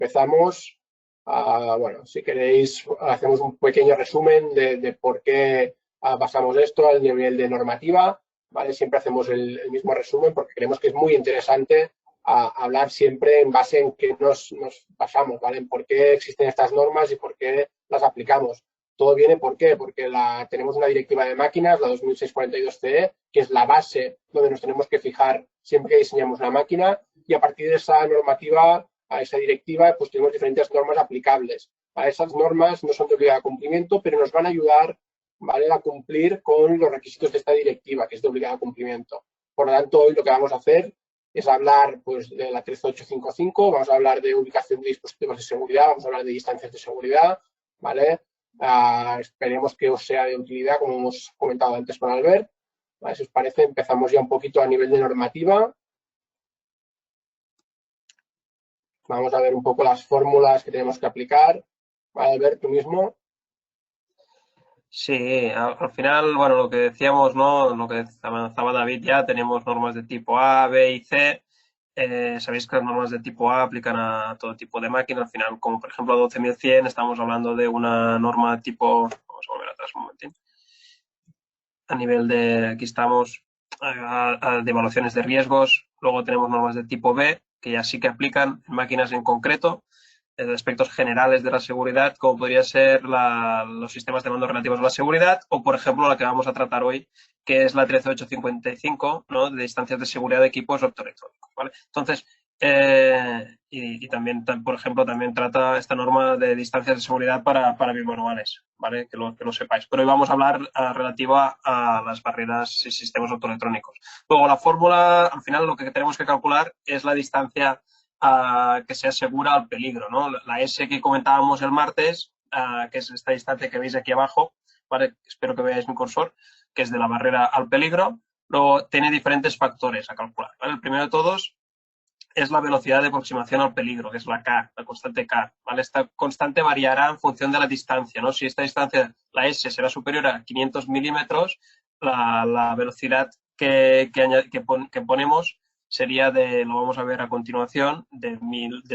Empezamos, bueno, si queréis, hacemos un pequeño resumen de por qué basamos esto al nivel de normativa, ¿vale? Siempre hacemos el mismo resumen porque creemos que es muy interesante hablar siempre en base en qué nos basamos, ¿vale? En por qué existen estas normas y por qué las aplicamos. Todo viene, ¿por qué? Porque tenemos una directiva de máquinas, la 2642-CE, que es la base donde nos tenemos que fijar siempre que diseñamos una máquina, y a partir de esa normativa, a esa directiva, pues tenemos diferentes normas aplicables. ¿Vale? Esas normas no son de obligado cumplimiento, pero nos van a ayudar, ¿vale?, a cumplir con los requisitos de esta directiva, que es de obligado cumplimiento. Por lo tanto, hoy lo que vamos a hacer es hablar, pues, de la 13855, vamos a hablar de ubicación de dispositivos de seguridad, vamos a hablar de distancias de seguridad, ¿vale? Esperemos que os sea de utilidad, como hemos comentado antes con Albert. ¿Vale? Si os parece, empezamos ya un poquito a nivel de normativa. Vamos a ver un poco las fórmulas que tenemos que aplicar. ¿Vale, Albert, tú mismo? Sí, al final, bueno, lo que decíamos, ¿no? Lo que avanzaba David ya, tenemos normas de tipo A, B y C. Sabéis que las normas de tipo A aplican a todo tipo de máquina. Al final, como por ejemplo a 12100, estamos hablando de una norma de tipo, vamos a volver atrás un momentín. A nivel de, aquí estamos, de evaluaciones de riesgos. Luego tenemos normas de tipo B, que ya sí que aplican en máquinas en concreto, de aspectos generales de la seguridad, como podría ser los sistemas de mando relativos a la seguridad, o por ejemplo la que vamos a tratar hoy, que es la 13855, ¿no?, de distancias de seguridad de equipos optoelectrónicos, ¿vale? Entonces, y también, por ejemplo, también trata esta norma de distancias de seguridad para bimanuales, ¿vale? Que lo sepáis. Pero hoy vamos a hablar relativa a las barreras y sistemas optoelectrónicos. Luego, la fórmula, al final, lo que tenemos que calcular es la distancia que se asegura al peligro, ¿no? La S que comentábamos el martes, que es esta distancia que veis aquí abajo, ¿vale? Espero que veáis mi cursor, que es de la barrera al peligro. Luego tiene diferentes factores a calcular, ¿vale? El primero de todos es la velocidad de aproximación al peligro, que es la K, la constante K, ¿vale? Esta constante variará en función de la distancia, ¿no? Si esta distancia, la S, será superior a 500 milímetros, la velocidad que ponemos sería lo vamos a ver a continuación, de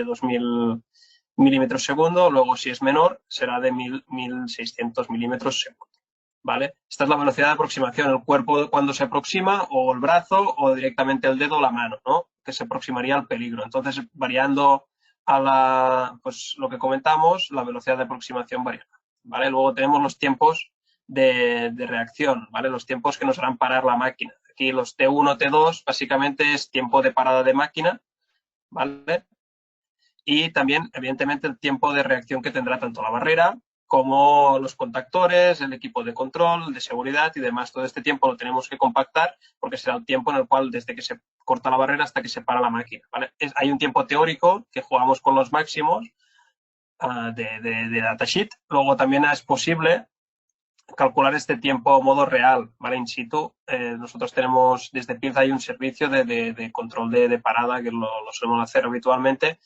2000 milímetros segundo. Luego, si es menor, será de 1600 milímetros segundo, ¿vale? Esta es la velocidad de aproximación, el cuerpo cuando se aproxima, o el brazo, o directamente el dedo o la mano, ¿no?, que se aproximaría al peligro. Entonces, variando pues lo que comentamos, la velocidad de aproximación varía, ¿vale? Luego tenemos los tiempos de reacción, ¿vale? Los tiempos que nos harán parar la máquina. Aquí los T1, T2, básicamente es tiempo de parada de máquina, ¿vale? Y también, evidentemente, el tiempo de reacción que tendrá tanto la barrera como los contactores, el equipo de control, de seguridad y demás. Todo este tiempo lo tenemos que compactar porque será el tiempo en el cual, desde que se corta la barrera hasta que se para la máquina, ¿vale? Hay un tiempo teórico que jugamos con los máximos de datasheet. Luego también es posible calcular este tiempo a modo real, ¿vale? In situ. Nosotros tenemos, desde PIRZ hay un servicio de control de parada que lo solemos hacer habitualmente.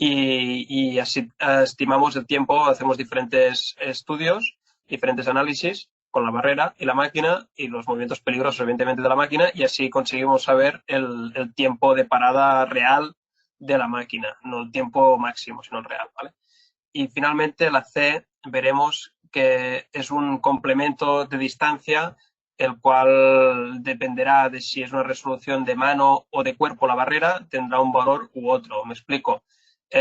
Y así estimamos el tiempo, hacemos diferentes estudios, diferentes análisis con la barrera y la máquina y los movimientos peligrosos, evidentemente, de la máquina, y así conseguimos saber el tiempo de parada real de la máquina, no el tiempo máximo, sino el real, ¿vale? Y finalmente la C veremos que es un complemento de distancia, el cual dependerá de si es una resolución de mano o de cuerpo la barrera, tendrá un valor u otro. Me explico.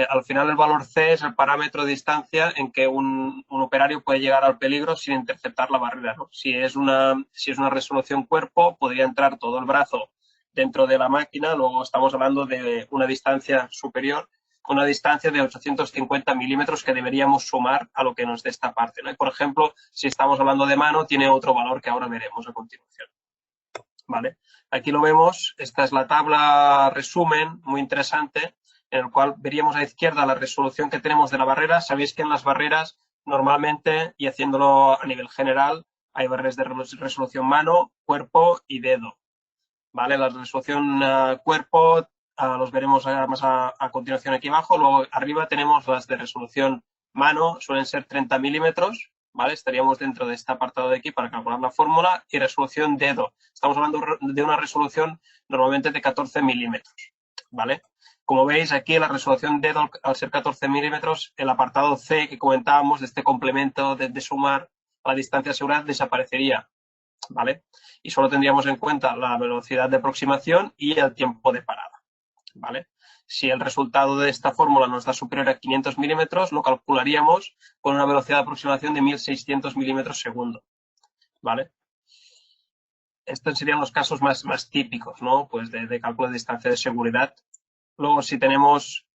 Al final el valor C es el parámetro de distancia en que un operario puede llegar al peligro sin interceptar la barrera, ¿no? Si es una resolución cuerpo, podría entrar todo el brazo dentro de la máquina. Luego estamos hablando de una distancia superior, una distancia de 850 milímetros que deberíamos sumar a lo que nos dé esta parte, ¿no? Y, por ejemplo, si estamos hablando de mano, tiene otro valor que ahora veremos a continuación, ¿vale? Aquí lo vemos, esta es la tabla resumen, muy interesante, en el cual veríamos a la izquierda la resolución que tenemos de la barrera. Sabéis que en las barreras, normalmente, y haciéndolo a nivel general, hay barreras de resolución mano, cuerpo y dedo, ¿vale? La resolución cuerpo los veremos más a continuación aquí abajo. Luego arriba tenemos las de resolución mano, suelen ser 30 milímetros, ¿vale? Estaríamos dentro de este apartado de aquí para calcular la fórmula. Y resolución dedo, estamos hablando de una resolución normalmente de 14 milímetros, ¿vale? Como veis aquí, la resolución dedo, al ser 14 milímetros, el apartado C que comentábamos de este complemento de sumar a la distancia asegurada desaparecería, ¿vale? Y solo tendríamos en cuenta la velocidad de aproximación y el tiempo de parada, ¿vale? Si el resultado de esta fórmula nos da superior a 500 milímetros, lo calcularíamos con una velocidad de aproximación de 1600 milímetros segundo, ¿vale? Estos serían los casos más típicos, ¿no? Pues de cálculo de distancia de seguridad. Luego, si tenemos...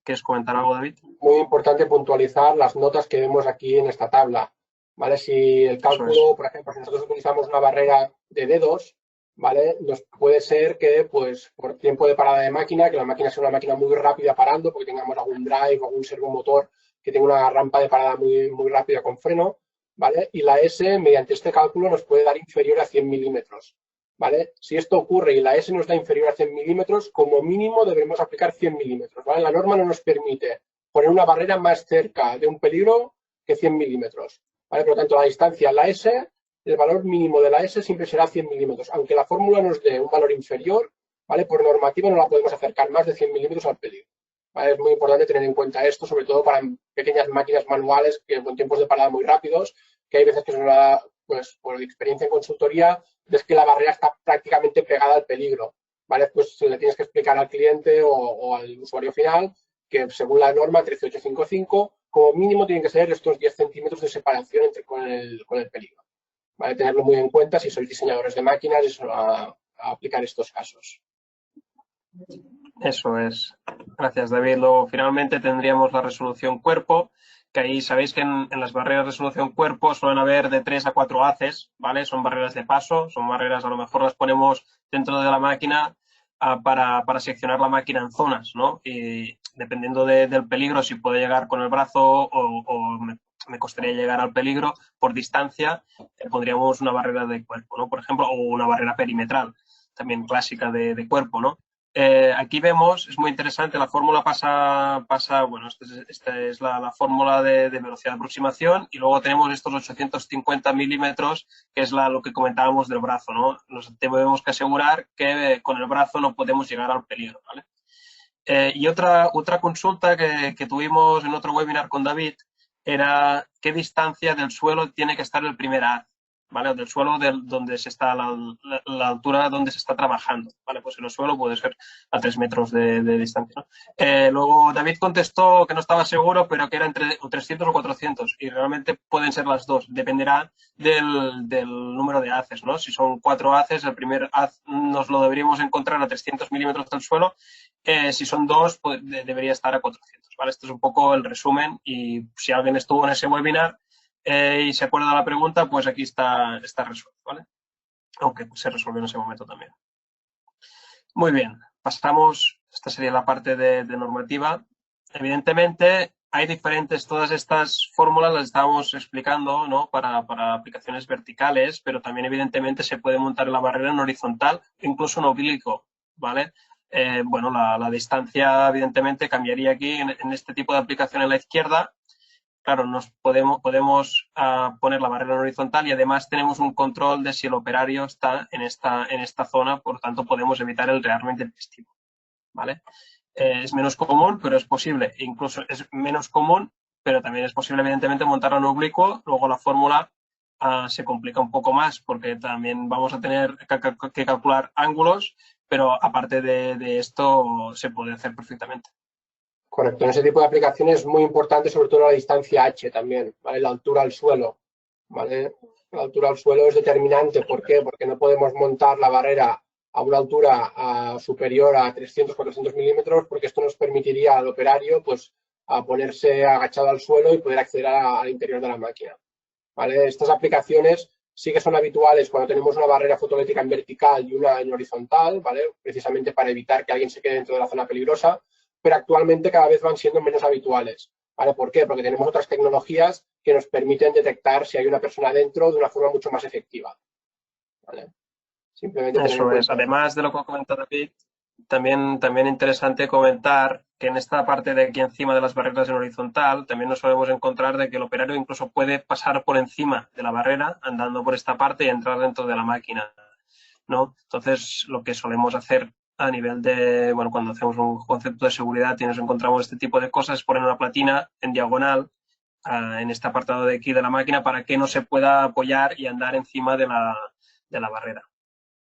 ¿Quieres comentar algo, David? Muy importante puntualizar las notas que vemos aquí en esta tabla, ¿vale? Si el Eso es. cálculo, por ejemplo, si nosotros utilizamos una barrera de dedos, ¿vale? Nos puede ser que, pues, por tiempo de parada de máquina, que la máquina sea una máquina muy rápida parando, porque tengamos algún drive o algún servomotor que tenga una rampa de parada muy rápida con freno, ¿vale? Y la S, mediante este cálculo, nos puede dar inferior a 100 milímetros, ¿vale? Si esto ocurre y la S nos da inferior a 100 milímetros, como mínimo deberemos aplicar 100 milímetros, ¿vale? La norma no nos permite poner una barrera más cerca de un peligro que 100 milímetros, ¿vale? Por lo tanto, la distancia, la S, el valor mínimo de la S siempre será 100 milímetros. Aunque la fórmula nos dé un valor inferior, ¿vale? Por normativa no la podemos acercar más de 100 milímetros al peligro, ¿vale? Es muy importante tener en cuenta esto, sobre todo para pequeñas máquinas manuales que con tiempos de parada muy rápidos, que hay veces que se nos da, pues, por experiencia en consultoría, es que la barrera está prácticamente pegada al peligro, ¿vale? Pues le tienes que explicar al cliente o al usuario final que según la norma 13855, como mínimo tienen que ser estos 10 centímetros de separación con el peligro, ¿vale? Tenerlo muy en cuenta si sois diseñadores de máquinas a aplicar estos casos. Eso es. Gracias, David. Luego, finalmente, tendríamos la resolución cuerpo, que ahí sabéis que en las barreras de resolución cuerpo suelen haber de 3 a 4 haces, ¿vale? Son barreras de paso, son barreras, a lo mejor las ponemos dentro de la máquina para seccionar la máquina en zonas, ¿no? Y dependiendo del peligro, si puede llegar con el brazo o me costaría llegar al peligro por distancia, pondríamos una barrera de cuerpo, ¿no? Por ejemplo, o una barrera perimetral, también clásica de cuerpo, ¿no? Aquí vemos, es muy interesante, la fórmula pasa bueno, esta es la fórmula de velocidad de aproximación y luego tenemos estos 850 milímetros, que es lo que comentábamos del brazo, ¿no? Nos tenemos que asegurar que con el brazo no podemos llegar al peligro, ¿vale? Y otra consulta que tuvimos en otro webinar con David era qué distancia del suelo tiene que estar el primer haz, ¿vale? Del suelo donde se está la altura donde se está trabajando, ¿vale? Pues en el suelo puede ser a 3 metros de distancia, ¿no? Luego David contestó que no estaba seguro, pero que era entre 300 o 400 y realmente pueden ser las dos, dependerá del número de haces, ¿no? Si son 4 haces, el primer haz nos lo deberíamos encontrar a 300 milímetros del suelo. Si son 2, pues debería estar a 400, ¿vale? Este es un poco el resumen y si alguien estuvo en ese webinar y se acuerda de la pregunta, pues aquí está resuelto, ¿vale? Aunque se resolvió en ese momento también. Muy bien, pasamos, esta sería la parte de normativa. Evidentemente, hay diferentes, todas estas fórmulas las estábamos explicando, ¿no? Para aplicaciones verticales, pero también evidentemente se puede montar la barrera en horizontal, incluso en oblicuo, ¿vale? Bueno, la distancia evidentemente cambiaría aquí en este tipo de aplicación en la izquierda. Claro, nos podemos poner la barrera en horizontal y además tenemos un control de si el operario está en esta zona, por tanto podemos evitar el realmente intempestivo, ¿vale? Es menos común, pero es posible. Incluso es menos común, pero también es posible, evidentemente, montarlo en oblicuo. Luego la fórmula se complica un poco más porque también vamos a tener que calcular ángulos, pero aparte de esto se puede hacer perfectamente. Correcto. En ese tipo de aplicaciones es muy importante, sobre todo la distancia H también, ¿vale? La altura al suelo, ¿vale? La altura al suelo es determinante. ¿Por qué? Porque no podemos montar la barrera a una altura superior a 300, 400 milímetros, porque esto nos permitiría al operario, pues, a ponerse agachado al suelo y poder acceder al interior de la máquina, ¿vale? Estas aplicaciones sí que son habituales cuando tenemos una barrera fotoeléctrica en vertical y una en horizontal, ¿vale? Precisamente para evitar que alguien se quede dentro de la zona peligrosa, pero actualmente cada vez van siendo menos habituales, ¿vale? ¿Por qué? Porque tenemos otras tecnologías que nos permiten detectar si hay una persona dentro de una forma mucho más efectiva, ¿vale? Simplemente tener en Eso es. cuenta. Además de lo que ha comentado David, también interesante comentar que en esta parte de aquí encima de las barreras en horizontal también nos solemos encontrar de que el operario incluso puede pasar por encima de la barrera andando por esta parte y entrar dentro de la máquina, ¿no? Entonces, lo que solemos hacer a nivel de, bueno, cuando hacemos un concepto de seguridad y nos encontramos este tipo de cosas, es poner una platina en diagonal en este apartado de aquí de la máquina para que no se pueda apoyar y andar encima de la barrera.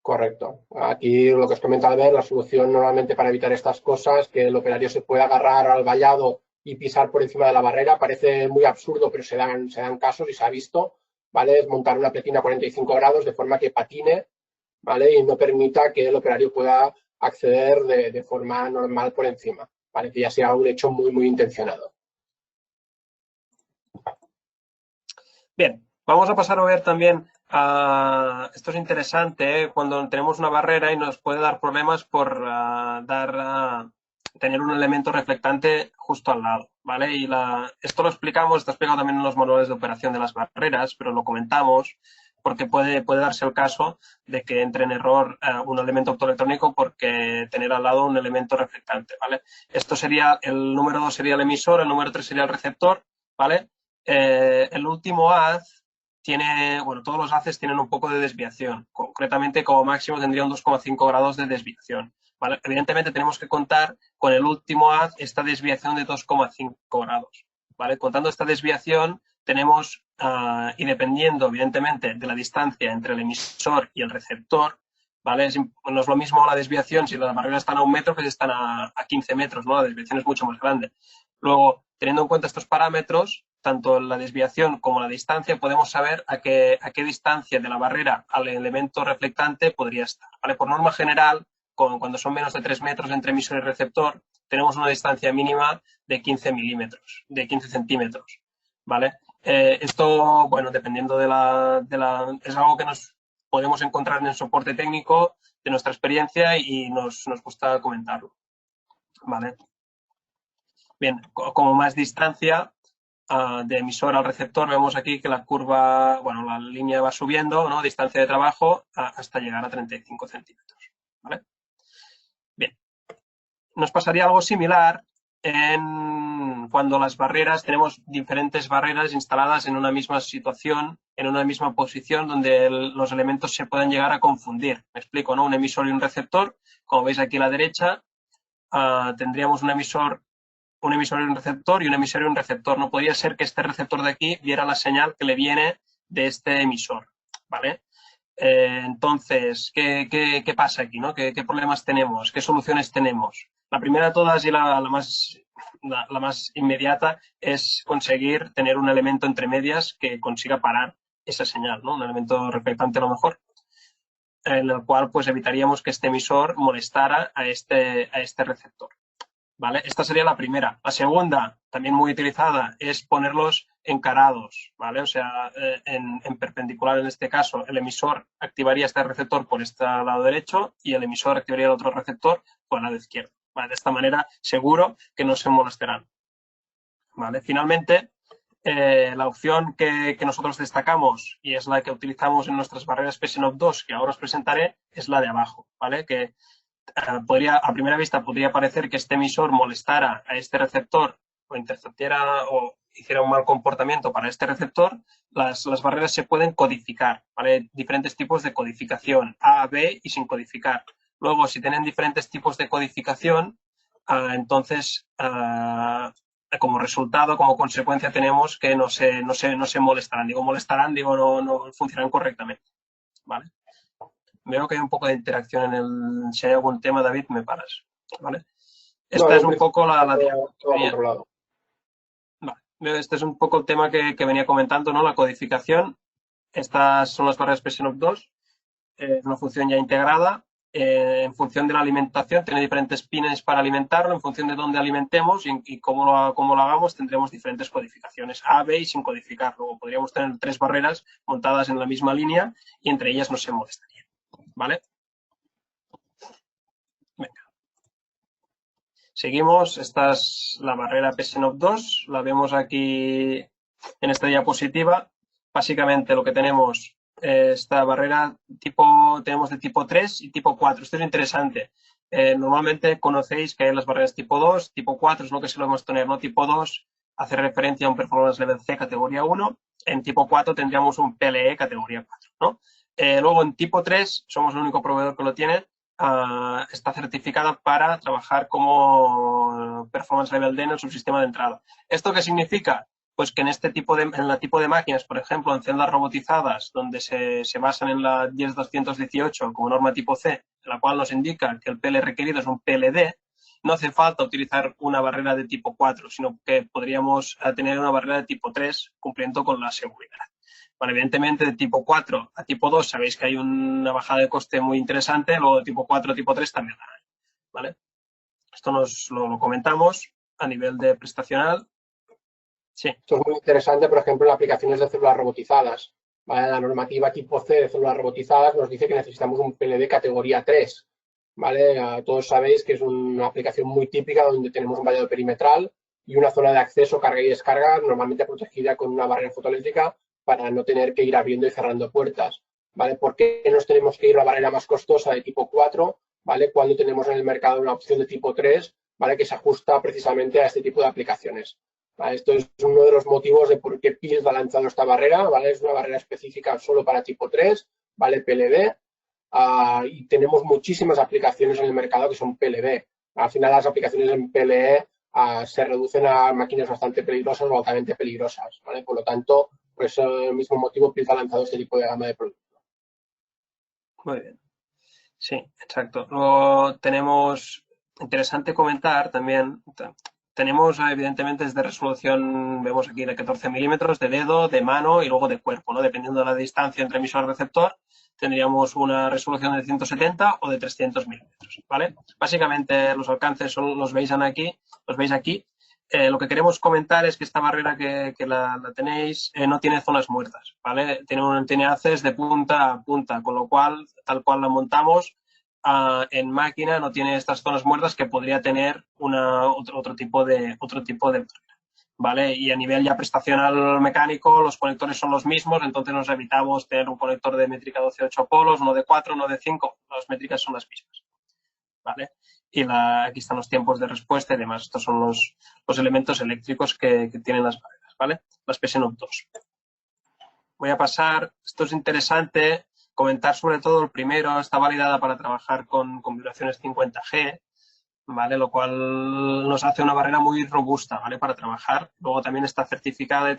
Correcto. Aquí lo que os comentaba, ver la solución normalmente para evitar estas cosas, que el operario se pueda agarrar al vallado y pisar por encima de la barrera, parece muy absurdo, pero se dan casos y se ha visto, ¿vale? Es montar una pletina a 45 grados de forma que patine, ¿vale? Y no permita que el operario pueda acceder de forma normal por encima, ¿vale? Que ya sea un hecho muy, muy intencionado. Bien, vamos a pasar a ver también, esto es interesante, cuando tenemos una barrera y nos puede dar problemas por tener un elemento reflectante justo al lado, ¿vale? Y esto lo explicamos, está explicado también en los manuales de operación de las barreras, pero lo comentamos porque puede darse el caso de que entre en error un elemento optoelectrónico porque tener al lado un elemento reflectante, ¿vale? Esto sería, el número 2 sería el emisor, el número 3 sería el receptor, ¿vale? El último haz tiene, bueno, todos los haces tienen un poco de desviación. Concretamente, como máximo tendría un 2,5 grados de desviación. ¿Vale? Evidentemente, tenemos que contar con el último haz esta desviación de 2,5 grados. ¿Vale? Contando esta desviación, tenemos, y dependiendo, evidentemente, de la distancia entre el emisor y el receptor, ¿vale? No es lo mismo la desviación si las barreras están a 1 metro que si están a 15 metros, ¿no? La desviación es mucho más grande. Luego, teniendo en cuenta estos parámetros, tanto la desviación como la distancia, podemos saber a qué distancia de la barrera al elemento reflectante podría estar. ¿Vale? Por norma general, cuando son menos de 3 metros entre emisor y receptor, tenemos una distancia mínima de 15 milímetros, de 15 centímetros. ¿Vale? Esto, bueno, dependiendo es algo que nos podemos encontrar en el soporte técnico de nuestra experiencia y nos gusta comentarlo. ¿Vale? Bien, como más distancia de emisor al receptor, vemos aquí que la curva, bueno, la línea va subiendo, ¿no? Distancia de trabajo hasta llegar a 35 centímetros. ¿Vale? Bien, nos pasaría algo similar cuando las barreras, tenemos diferentes barreras instaladas en una misma situación, en una misma posición, donde los elementos se pueden llegar a confundir. Me explico, ¿no? Un emisor y un receptor. Como veis aquí a la derecha, tendríamos un emisor y un receptor y un emisor y un receptor. No podría ser que este receptor de aquí viera la señal que le viene de este emisor, ¿vale? Entonces, ¿qué pasa aquí, no? ¿Qué problemas tenemos? ¿Qué soluciones tenemos? La primera de todas y la más inmediata es conseguir tener un elemento entre medias que consiga parar esa señal, ¿no? Un elemento reflectante a lo mejor, en el cual pues evitaríamos que este emisor molestara a este receptor. ¿Vale? Esta sería la primera. La segunda, también muy utilizada, es ponerlos encarados, ¿vale? O sea, en perpendicular en este caso, el emisor activaría este receptor por este lado derecho y el emisor activaría el otro receptor por el lado izquierdo. ¿Vale? De esta manera, seguro que no se molestarán. ¿Vale? Finalmente, la opción que nosotros destacamos y es la que utilizamos en nuestras barreras PSNOP 2, que ahora os presentaré, es la de abajo, ¿vale? Que a primera vista podría parecer que este emisor molestara a este receptor o interceptara o hiciera un mal comportamiento para este receptor. Las barreras se pueden codificar, ¿vale? Diferentes tipos de codificación, A, B y sin codificar. Luego, si tienen diferentes tipos de codificación, entonces, como resultado, como consecuencia, tenemos que no se molestarán. Digo molestarán, digo no funcionarán correctamente, ¿vale? Veo que hay un poco de interacción si hay algún tema, David, me paras, ¿vale? Esta es un poco todo controlado. Vale. Este es un poco el tema que venía comentando, ¿no? La codificación. Estas son las barreras PSNOP 2, una función ya integrada. En función de la alimentación, tiene diferentes pines para alimentarlo. En función de dónde alimentemos y cómo lo hagamos, tendremos diferentes codificaciones A, B y sin codificar. Luego podríamos tener 3 barreras montadas en la misma línea y entre ellas no se molestaría, ¿vale? Venga. Seguimos, esta es la barrera PSNOP 2, la vemos aquí en esta diapositiva. Básicamente lo que tenemos, esta barrera tenemos de tipo 3 y tipo 4. Esto es interesante. Normalmente conocéis que hay las barreras tipo 2, tipo 4 es lo que solemos tener, ¿no? Tipo 2 hace referencia a un Performance Level C categoría 1, en tipo 4 tendríamos un PLE categoría 4, ¿no? Luego en tipo 3 somos el único proveedor que lo tiene, está certificada para trabajar como Performance Level D en el subsistema de entrada. ¿Esto qué significa? Pues que en en el tipo de máquinas, por ejemplo, en celdas robotizadas, donde se basan en la 10218 como norma tipo C, la cual nos indica que el PL requerido es un PLD, no hace falta utilizar una barrera de tipo 4, sino que podríamos tener una barrera de tipo 3 cumpliendo con la seguridad. Bueno, evidentemente de tipo 4 a tipo 2 sabéis que hay una bajada de coste muy interesante, luego de tipo 4 a tipo 3 también la hay, ¿vale? Esto lo comentamos a nivel de prestacional. Sí. Esto es muy interesante, por ejemplo, en aplicaciones de células robotizadas. ¿Vale? La normativa tipo C de células robotizadas nos dice que necesitamos un PLD categoría 3. ¿Vale? Todos sabéis que es una aplicación muy típica donde tenemos un vallado perimetral y una zona de acceso, carga y descarga, normalmente protegida con una barrera fotoeléctrica para no tener que ir abriendo y cerrando puertas. ¿Vale? ¿Por qué nos tenemos que ir a la barrera más costosa de tipo 4? ¿Vale? Cuando tenemos en el mercado una opción de tipo 3, ¿vale? Que se ajusta precisamente a este tipo de aplicaciones. ¿Vale? Esto es uno de los motivos de por qué PILD ha lanzado esta barrera, ¿vale? Es una barrera específica solo para tipo 3, ¿vale? PLD, y tenemos muchísimas aplicaciones en el mercado que son PLD. Al final las aplicaciones en PLE se reducen a máquinas bastante peligrosas o altamente peligrosas, ¿vale? Por lo tanto, por ese mismo motivo PILD ha lanzado este tipo de gama de productos. Muy bien. Sí, exacto. Luego tenemos, interesante comentar también, tenemos evidentemente desde resolución, vemos aquí de 14 milímetros de dedo, de mano y luego de cuerpo, ¿no? Dependiendo de la distancia entre emisor y receptor, tendríamos una resolución de 170 o de 300 milímetros, ¿vale? Básicamente los alcances los veis aquí. Lo que queremos comentar es que esta barrera que la tenéis no tiene zonas muertas, ¿vale? Tiene haces de punta a punta, con lo cual, tal cual la montamos, en máquina no tiene estas zonas muertas que podría tener otro tipo de barrera, ¿vale? Y a nivel ya prestacional mecánico, los conectores son los mismos, entonces nos evitamos tener un conector de métrica 12 8 polos, uno de 4, uno de 5, las métricas son las mismas, ¿vale? Y aquí están los tiempos de respuesta y demás. Estos son los elementos eléctricos que tienen las barreras, ¿vale? Las PSNOP 2. Voy a pasar, esto es interesante, comentar sobre todo el primero, está validada para trabajar con vibraciones 50G, ¿vale? Lo cual nos hace una barrera muy robusta, ¿vale? Para trabajar. Luego también está certificada y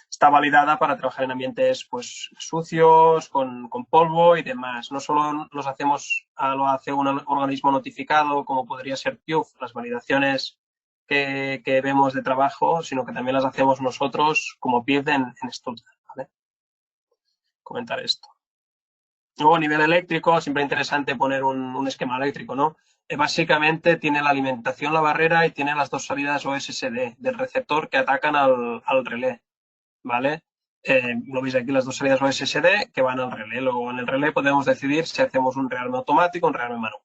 está validada para trabajar en ambientes pues sucios, con polvo y demás. No solo lo hace un organismo notificado, como podría ser PIUF, las validaciones que vemos de trabajo, sino que también las hacemos nosotros como PIUF en Stuttgart, ¿vale? Comentar esto. Luego, a nivel eléctrico, siempre interesante poner un esquema eléctrico, ¿no? Básicamente tiene la alimentación, la barrera y tiene las dos salidas OSSD del receptor que atacan al relé, ¿vale? Lo veis aquí, las dos salidas OSSD que van al relé. Luego, en el relé podemos decidir si hacemos un rearme automático o un rearme manual,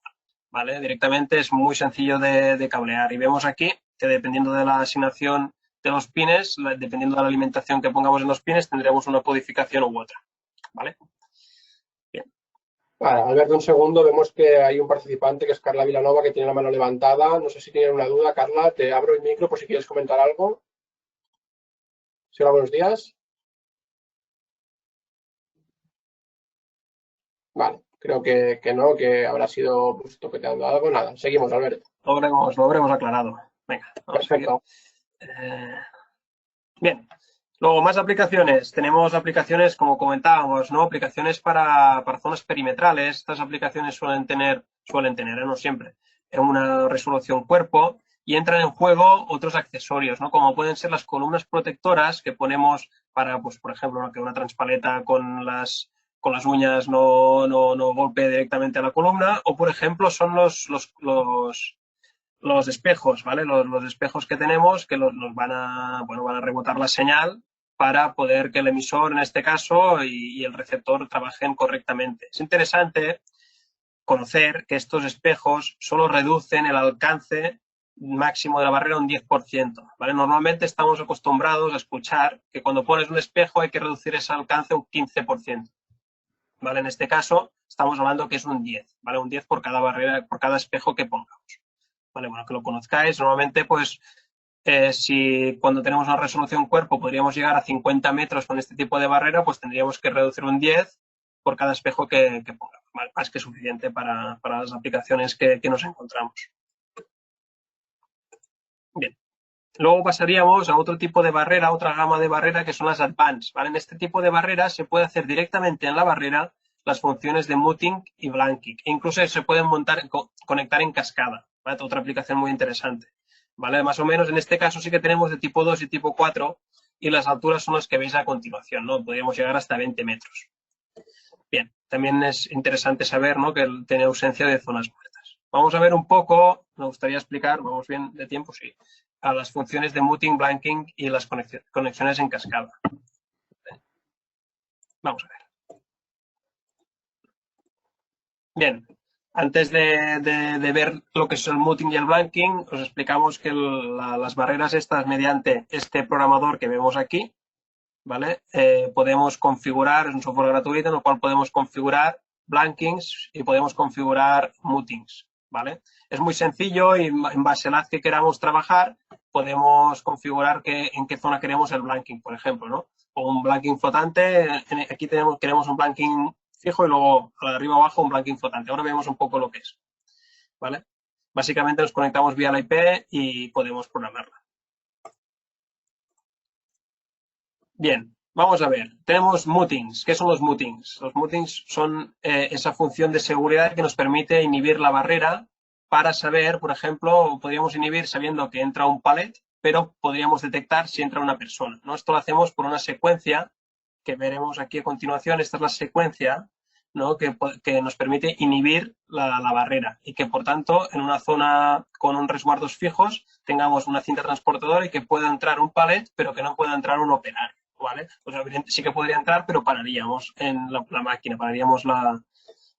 ¿vale? Directamente es muy sencillo de cablear. Y vemos aquí que dependiendo de la asignación de los pines, dependiendo de la alimentación que pongamos en los pines, tendremos una codificación u otra, ¿vale? Vale, Alberto, un segundo. Vemos que hay un participante que es Carla Vilanova que tiene la mano levantada. No sé si tiene una duda. Carla, te abro el micro por si quieres comentar algo. Sí, hola, buenos días. Vale, creo que no, que habrá sido pues, toqueteando algo. Nada, seguimos, Alberto. Lo habremos aclarado. Venga, vamos Perfecto. a seguir. Bien. Luego, más aplicaciones. Tenemos aplicaciones, como comentábamos, ¿no? Aplicaciones para zonas perimetrales. Estas aplicaciones suelen tener, no siempre, una resolución cuerpo y entran en juego otros accesorios, ¿no? Como pueden ser las columnas protectoras que ponemos para, pues, por ejemplo, que una transpaleta con las uñas no golpee directamente a la columna, o, por ejemplo, son los espejos, ¿vale? Los espejos que tenemos que nos van a rebotar la señal para poder que el emisor, en este caso, y el receptor trabajen correctamente. Es interesante conocer que estos espejos solo reducen el alcance máximo de la barrera un 10%, ¿vale? Normalmente estamos acostumbrados a escuchar que cuando pones un espejo hay que reducir ese alcance un 15%, ¿vale? En este caso estamos hablando que es un 10, ¿vale? Un 10 por cada barrera, por cada espejo que pongamos. Vale, bueno, que lo conozcáis. Normalmente, pues, si cuando tenemos una resolución cuerpo podríamos llegar a 50 metros con este tipo de barrera, pues tendríamos que reducir un 10 por cada espejo que pongamos, ¿vale? Más que suficiente para las aplicaciones que nos encontramos. Bien. Luego pasaríamos a otro tipo de barrera, otra gama de barrera, que son las advanced, ¿vale? En este tipo de barreras se puede hacer directamente en la barrera las funciones de muting y blanking. E incluso se pueden conectar en cascada, ¿vale? Otra aplicación muy interesante, ¿vale? Más o menos en este caso sí que tenemos de tipo 2 y tipo 4 y las alturas son las que veis a continuación, ¿no? Podríamos llegar hasta 20 metros. Bien, también es interesante saber, ¿no?, que tiene ausencia de zonas muertas. Vamos a ver un poco, me gustaría explicar, vamos bien de tiempo, sí, a las funciones de muting, blanking y las conexiones en cascada. Vamos a ver. Bien, antes de ver lo que es el muting y el blanking, os explicamos que las barreras estas, mediante este programador que vemos aquí, ¿vale? Podemos configurar, es un software gratuito en el cual podemos configurar blankings y podemos configurar mutings, ¿vale? Es muy sencillo y en base al haz que queramos trabajar podemos configurar en qué zona queremos el blanking, por ejemplo, ¿no? O un blanking flotante, aquí queremos un blanking fijo y luego arriba abajo un blanking flotante. Ahora vemos un poco lo que es, ¿vale? Básicamente nos conectamos vía la IP y podemos programarla. Bien, vamos a ver. Tenemos mutings. ¿Qué son los mutings? Los mutings son esa función de seguridad que nos permite inhibir la barrera para saber, por ejemplo, podríamos inhibir sabiendo que entra un palet, pero podríamos detectar si entra una persona, ¿no? Esto lo hacemos por una secuencia que veremos aquí a continuación. Esta es la secuencia, ¿no?, que nos permite inhibir la barrera y que, por tanto, en una zona con unos resguardos fijos tengamos una cinta transportadora y que pueda entrar un palet, pero que no pueda entrar un operario, ¿vale? Pues sí que podría entrar, pero pararíamos en la máquina, pararíamos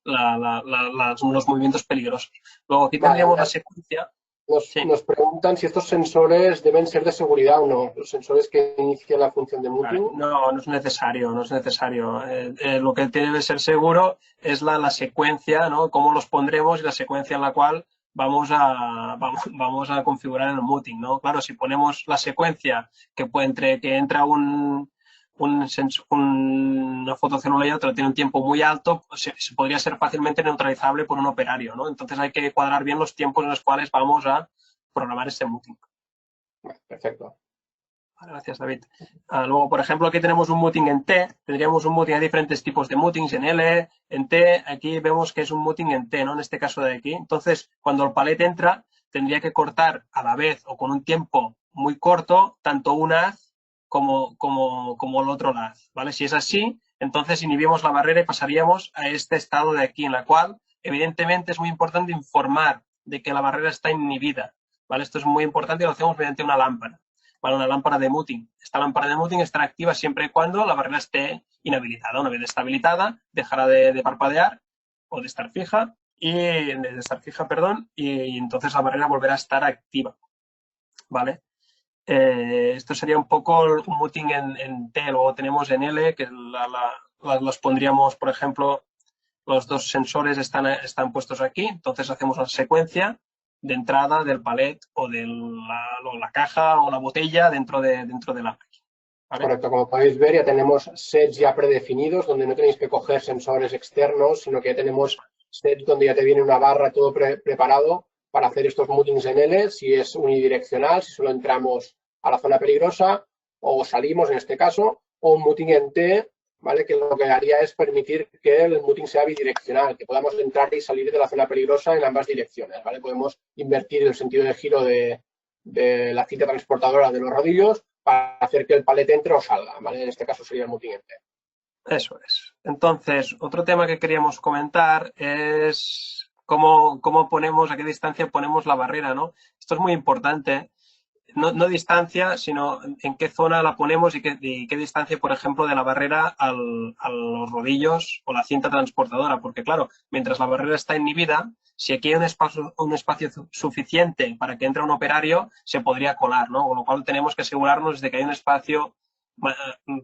los movimientos peligrosos. Luego aquí tendríamos la secuencia. Nos preguntan si estos sensores deben ser de seguridad o no, los sensores que inician la función de muting. Vale. No, no es necesario, no es necesario. Lo que debe ser seguro es la secuencia, ¿no?, cómo los pondremos y la secuencia en la cual vamos a configurar el muting, ¿no? Claro, si ponemos la secuencia que entra una fotocélula y otra tiene un tiempo muy alto, pues se podría ser fácilmente neutralizable por un operario, ¿no? Entonces hay que cuadrar bien los tiempos en los cuales vamos a programar este muting. Perfecto. Gracias, David. Luego, por ejemplo, aquí tenemos un muting en T. Tendríamos un muting, hay diferentes tipos de mutings en L, en T. Aquí vemos que es un muting en T, ¿no?, en este caso de aquí. Entonces, cuando el palet entra, tendría que cortar a la vez o con un tiempo muy corto tanto un haz como el otro haz, ¿vale? Si es así, entonces inhibimos la barrera y pasaríamos a este estado de aquí, en la cual, evidentemente, es muy importante informar de que la barrera está inhibida, ¿vale? Esto es muy importante y lo hacemos mediante una lámpara. ¿Vale? Una lámpara de muting. Esta lámpara de muting estará activa siempre y cuando la barrera esté inhabilitada. Una vez estabilizada, dejará de parpadear o de estar fija, y entonces la barrera volverá a estar activa, ¿vale? Esto sería un poco un muting en T. Luego tenemos en L, que los pondríamos, por ejemplo, los dos sensores están puestos aquí, entonces hacemos una secuencia de entrada del palet o de la caja o la botella dentro de la máquina, ¿vale? Correcto, como podéis ver ya tenemos sets ya predefinidos donde no tenéis que coger sensores externos, sino que ya tenemos sets donde ya te viene una barra todo preparado para hacer estos mutings en L, si es unidireccional, si solo entramos a la zona peligrosa o salimos en este caso, o un muting en T, ¿vale?, que lo que haría es permitir que el muting sea bidireccional, que podamos entrar y salir de la zona peligrosa en ambas direcciones, ¿vale? Podemos invertir el sentido de giro de la cinta transportadora de los rodillos para hacer que el palet entre o salga, ¿vale? En este caso sería el muting en T. Eso es. Entonces, otro tema que queríamos comentar es cómo ponemos, a qué distancia ponemos la barrera, ¿no? Esto es muy importante. No distancia, sino en qué zona la ponemos y qué distancia, por ejemplo, de la barrera a los rodillos o la cinta transportadora. Porque, claro, mientras la barrera está inhibida, si aquí hay un espacio suficiente para que entre un operario, se podría colar, ¿no? Con lo cual tenemos que asegurarnos de que hay un espacio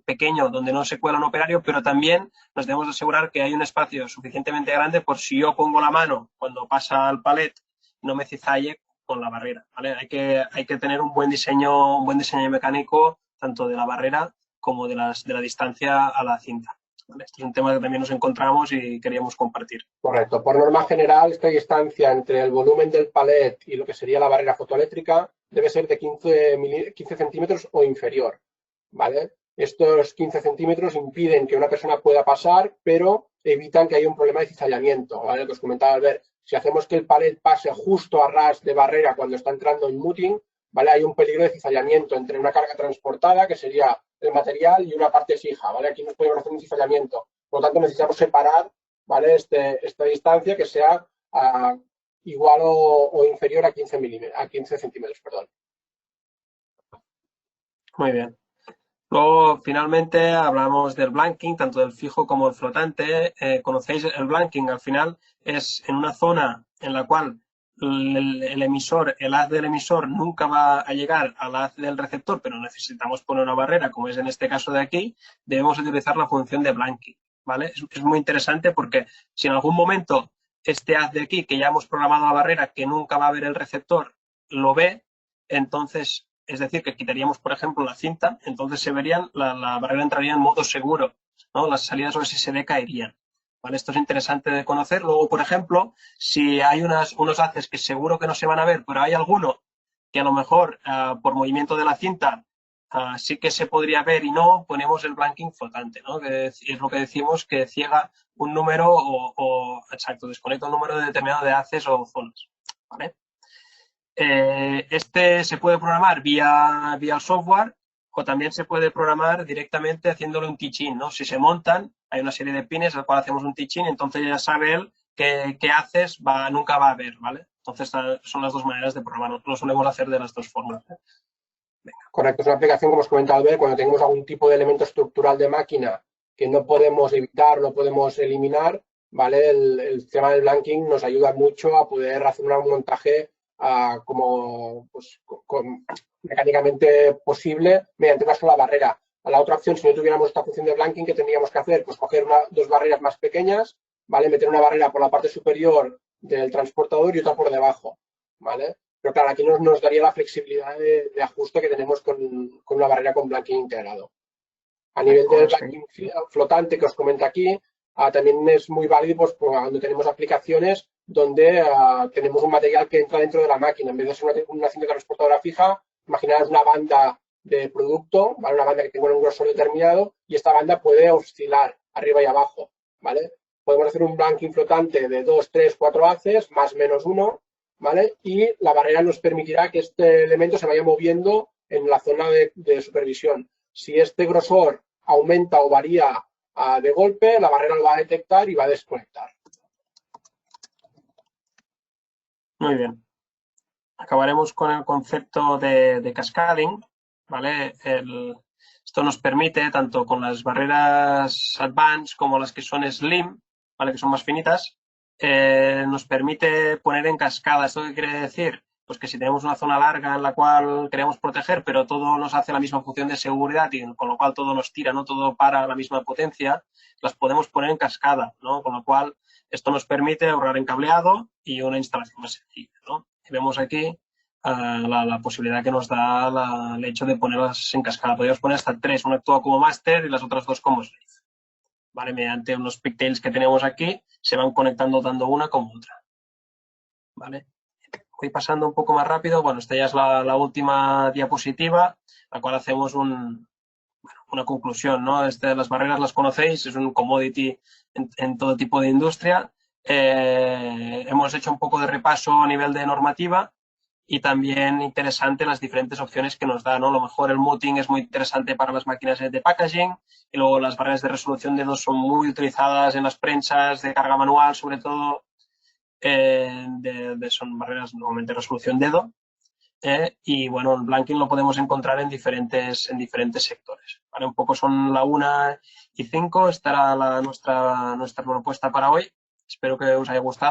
pequeño donde no se cuela un operario, pero también nos debemos asegurar que hay un espacio suficientemente grande por si yo pongo la mano cuando pasa al palet, no me cizalle con la barrera, ¿vale? Hay que tener un buen diseño mecánico tanto de la barrera como de la distancia a la cinta, ¿vale? Este es un tema que también nos encontramos y queríamos compartir. Correcto. Por norma general, esta distancia entre el volumen del palet y lo que sería la barrera fotoeléctrica debe ser de 15 centímetros o inferior, ¿vale? Estos 15 centímetros impiden que una persona pueda pasar, pero evitan que haya un problema de cizallamiento, ¿vale? Lo que os comentaba Albert, si hacemos que el palet pase justo a ras de barrera cuando está entrando en muting, ¿vale? Hay un peligro de cizallamiento entre una carga transportada, que sería el material, y una parte fija, ¿vale? Aquí nos podemos hacer un cizallamiento. Por lo tanto, necesitamos separar, ¿vale? Esta distancia que sea igual o inferior a 15 centímetros, perdón. Muy bien. Luego, finalmente, hablamos del blanking, tanto del fijo como del flotante. Conocéis el blanking, al final es en una zona en la cual el emisor, el haz del emisor nunca va a llegar al haz del receptor, pero necesitamos poner una barrera, como es en este caso de aquí, debemos utilizar la función de blanking, ¿vale? Es muy interesante porque si en algún momento este haz de aquí, que ya hemos programado la barrera, que nunca va a ver el receptor, lo ve, entonces, es decir, que quitaríamos, por ejemplo, la cinta, entonces se verían, la barrera entraría en modo seguro, ¿no? Las salidas OSSD caerían. ¿Vale? Esto es interesante de conocer. Luego, por ejemplo, si hay unos haces que seguro que no se van a ver, pero hay alguno que a lo mejor por movimiento de la cinta sí que se podría ver y no, ponemos el blanking flotante, ¿no? Que es lo que decimos, que ciega un número exacto, desconecta un número determinado de haces o zonas, ¿vale? Este se puede programar vía el software o también se puede programar directamente haciéndole un teach-in, ¿no? Si se montan, hay una serie de pines al cual hacemos un teach-in, entonces ya sabe él qué haces nunca va a ver, ¿vale? Entonces son las dos maneras de programar, lo solemos hacer de las dos formas. Correcto, es una aplicación, como os comentaba Albert, cuando tenemos algún tipo de elemento estructural de máquina que no podemos evitar, no podemos eliminar, ¿vale? El tema del blanking nos ayuda mucho a poder hacer un montaje mecánicamente posible mediante una sola barrera. A la otra opción, si no tuviéramos esta función de blanking, ¿qué tendríamos que hacer? Pues coger dos barreras más pequeñas, ¿vale? Meter una barrera por la parte superior del transportador y otra por debajo, ¿vale? Pero claro, aquí nos daría la flexibilidad de ajuste que tenemos con una barrera con blanking integrado. A nivel del blanking flotante que os comento aquí, también es muy válido pues, cuando tenemos aplicaciones donde tenemos un material que entra dentro de la máquina. En vez de ser una cinta transportadora fija, imaginaos una banda de producto, ¿vale? Una banda que tenga un grosor determinado y esta banda puede oscilar arriba y abajo, ¿vale? Podemos hacer un blanking flotante de 2, 3, 4 haces, más menos 1, ¿vale? Y la barrera nos permitirá que este elemento se vaya moviendo en la zona de supervisión. Si este grosor aumenta o varía de golpe, la barrera lo va a detectar y va a desconectar. Muy bien. Acabaremos con el concepto de cascading, ¿vale? Esto nos permite, tanto con las barreras advanced como las que son slim, ¿vale? Que son más finitas, nos permite poner en cascada. ¿Esto qué quiere decir? Pues que si tenemos una zona larga en la cual queremos proteger, pero todo nos hace la misma función de seguridad y con lo cual todo nos tira, ¿no? Todo para la misma potencia, las podemos poner en cascada, ¿no? Con lo cual esto nos permite ahorrar en cableado y una instalación más sencilla, ¿no? Y vemos aquí la posibilidad que nos da el hecho de ponerlas en cascada. Podríamos poner hasta 3, una actúa como máster y las otras 2 como slave. ¿Vale? Mediante unos pigtails que tenemos aquí, se van conectando tanto una como otra. ¿Vale? Voy pasando un poco más rápido. Bueno, esta ya es la última diapositiva, la cual hacemos una conclusión, ¿no? Las barreras las conocéis, es un commodity en todo tipo de industria. Hemos hecho un poco de repaso a nivel de normativa y también interesante las diferentes opciones que nos da, ¿no? A lo mejor el muting es muy interesante para las máquinas de packaging y luego las barreras de resolución dedo son muy utilizadas en las prensas de carga manual, sobre todo. Son barreras normalmente de resolución dedo. Y bueno, el blanking lo podemos encontrar en diferentes sectores. ¿Vale? Un poco son la 1 y 5, estará nuestra propuesta para hoy. Espero que os haya gustado.